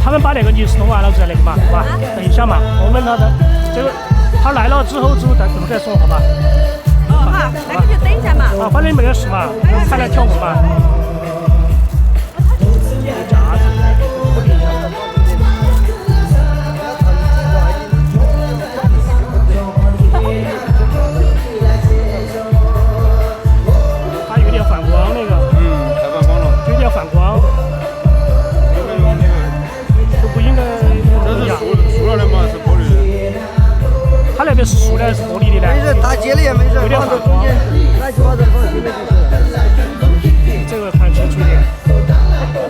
他们把那个泥石弄完了再那个嘛，好吧？等一下嘛，我问他的这个，他来了之后再怎么再说，好吧？哦好，那个就等一下嘛。啊，反正没有事嘛，看来跳舞嘛。夹子，不理想。它有点反光那个。太反光了。有点反光。都不应该这是塑料的吗？是玻璃的？它那边是塑料还是玻璃的呢？没事，打结了也没事，有点放反光。到中间，乱七八糟放前面就是。这个看清楚一点，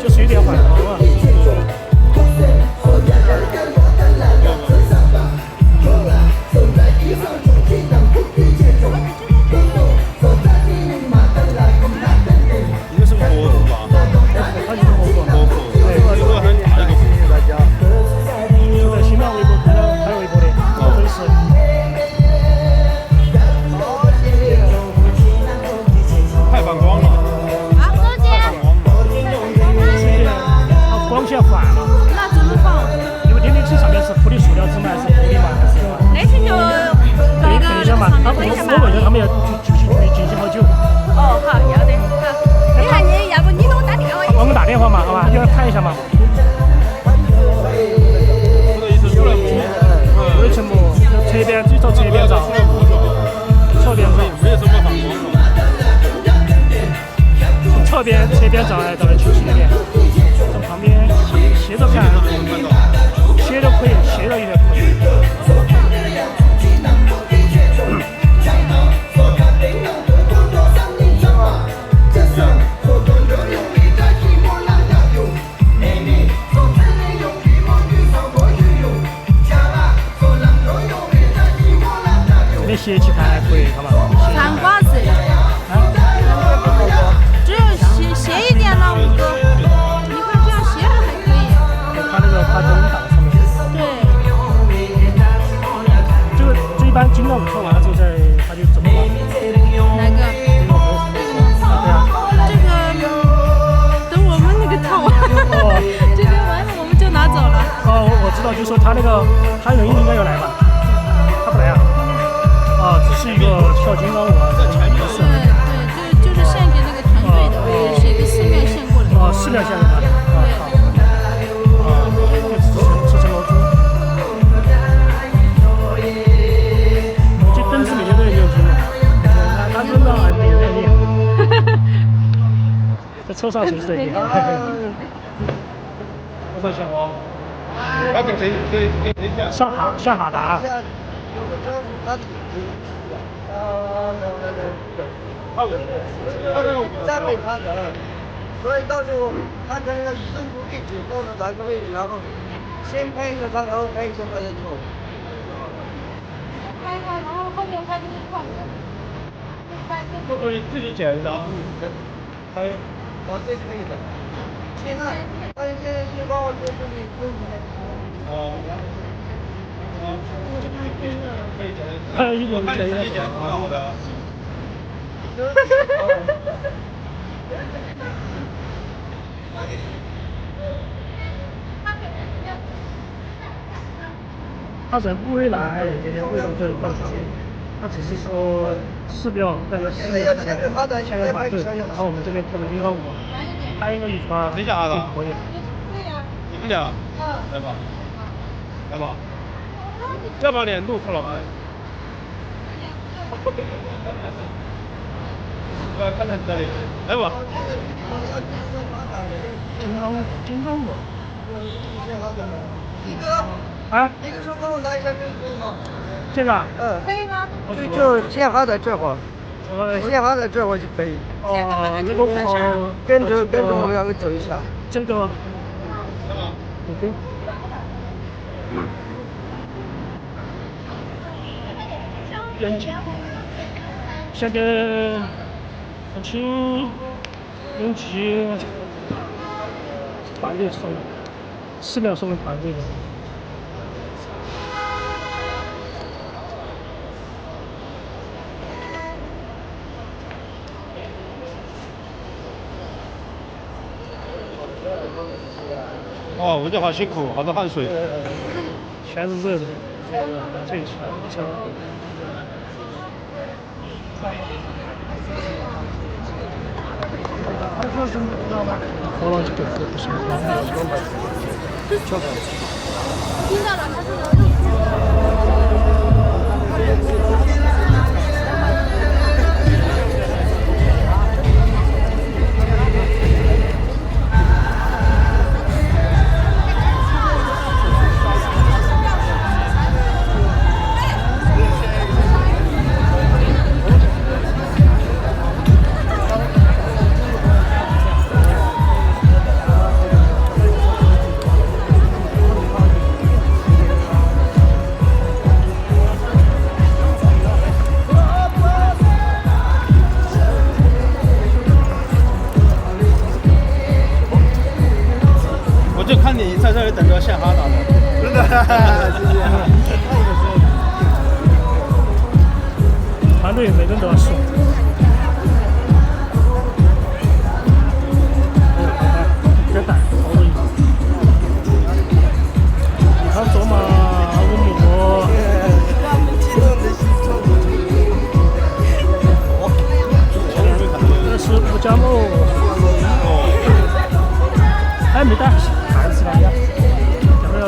就是有点反光啊。应该是个盒子吧？它就是盒子。盒子，对，一个很大一个盒子。就在新浪微博看到开微博的，真是。太反光了。啊，多姐，它光线反了。那怎么放？因为电梯上面是铺的塑料纸嘛，还是玻璃嘛，还是什么？那些就等一下嘛，我问一下他们要进行好久。哦，好，要得，好。你看你，要不你给我打电话？我们打电话嘛，好吧，你要看一下嘛。这个意思出来没？微尘膜，侧边最找侧边照，侧边照，没有什么反光了。从侧边照来照的清晰一点，从旁边斜着看，斜着可以，斜着一点可以。这边斜起看还可以，好吧？反光是，只有斜一点了，五哥。你看这样斜了还可以。它那个它灯打上面。对。这一般经常看完了之后再它就走了。哪个？这个等我们那个跳完，这边完了我们就拿走了。哦，我知道，就是说他那个他人应该要来吧？他不来啊？啊，只是一个跳金刚舞啊，在前面是。对，就是献给那个团队的，是一个寺庙献过来的。哦，寺庙献给他的。赤城楼珠。这灯子每天都有用心的，他真的很有耐力。在车上随时可以。我在想哦。上哈达。再被他的，所以到时候他跟那个师傅一起到了哪个位置，然后先拍一个他，然后拍一个他的头。拍一拍，然后后面拍就是放的。都可以自己剪的。还有，这可以的。现在先帮我这里弄起来。哦。还有一种剪一剪，好的。他人不会来，今天为什么这放手？他只是说寺庙那个寺庙前面团队，然后我们这边跳的金刚舞，他应该一穿可以。你们俩？来吧。来吧。要不要脸录出来？看看这里，来吧。金刚舞。一哥。啊？一个说帮我拿一下珍珠吗？这个？可以吗？就先放在这会儿。先放在这我就可以。哦，那个跟着我们两个走一下。这个。OK。人情。现在很轻，人气团队送，寺庙送的团队的。哦，温哥华辛苦，好多汗水。全是热的，这一圈像。我忘记给哥不是。听到了，他说的。我就看你在这里等着献哈达的，真的，谢谢。团队每个人都要说。别带，好多意思。他走嘛，我母。这是不加木。哎，没带，还是来呀？要不要？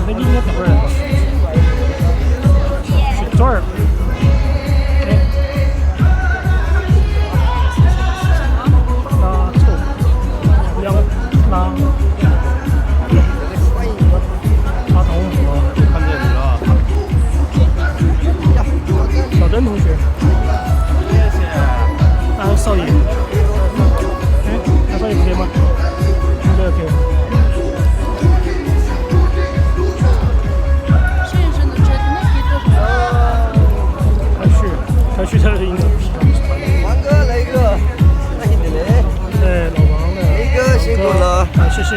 那你应该等会儿。去这儿。小珍同学，谢谢。还有少爷，还少爷可以吗？这个可以。开旭他的应该不是。王哥来一个，那你的嘞？对，老王的。雷哥辛苦了，谢谢。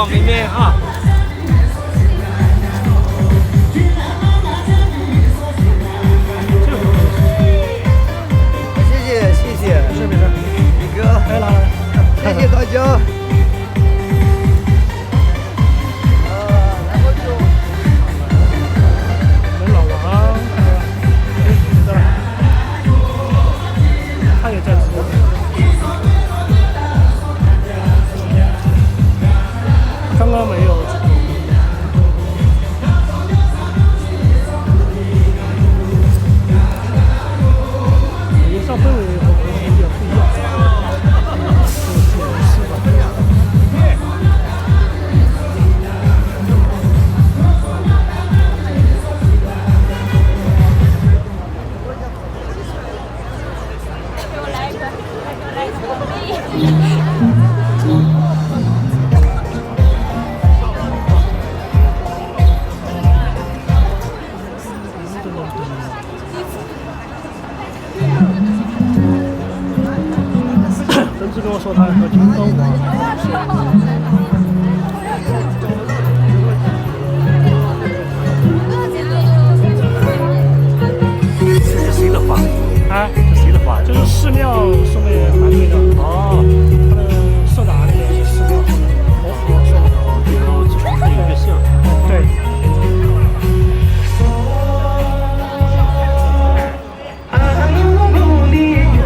明天啊。谢谢，是不是？李哥，来来，谢谢大家。老王，他也在直播。刚刚没有。上氛围和别人有点不一样。是吧？是跟我说他和金凤凰。这是谁的画？啊，这谁的画？就是寺庙送的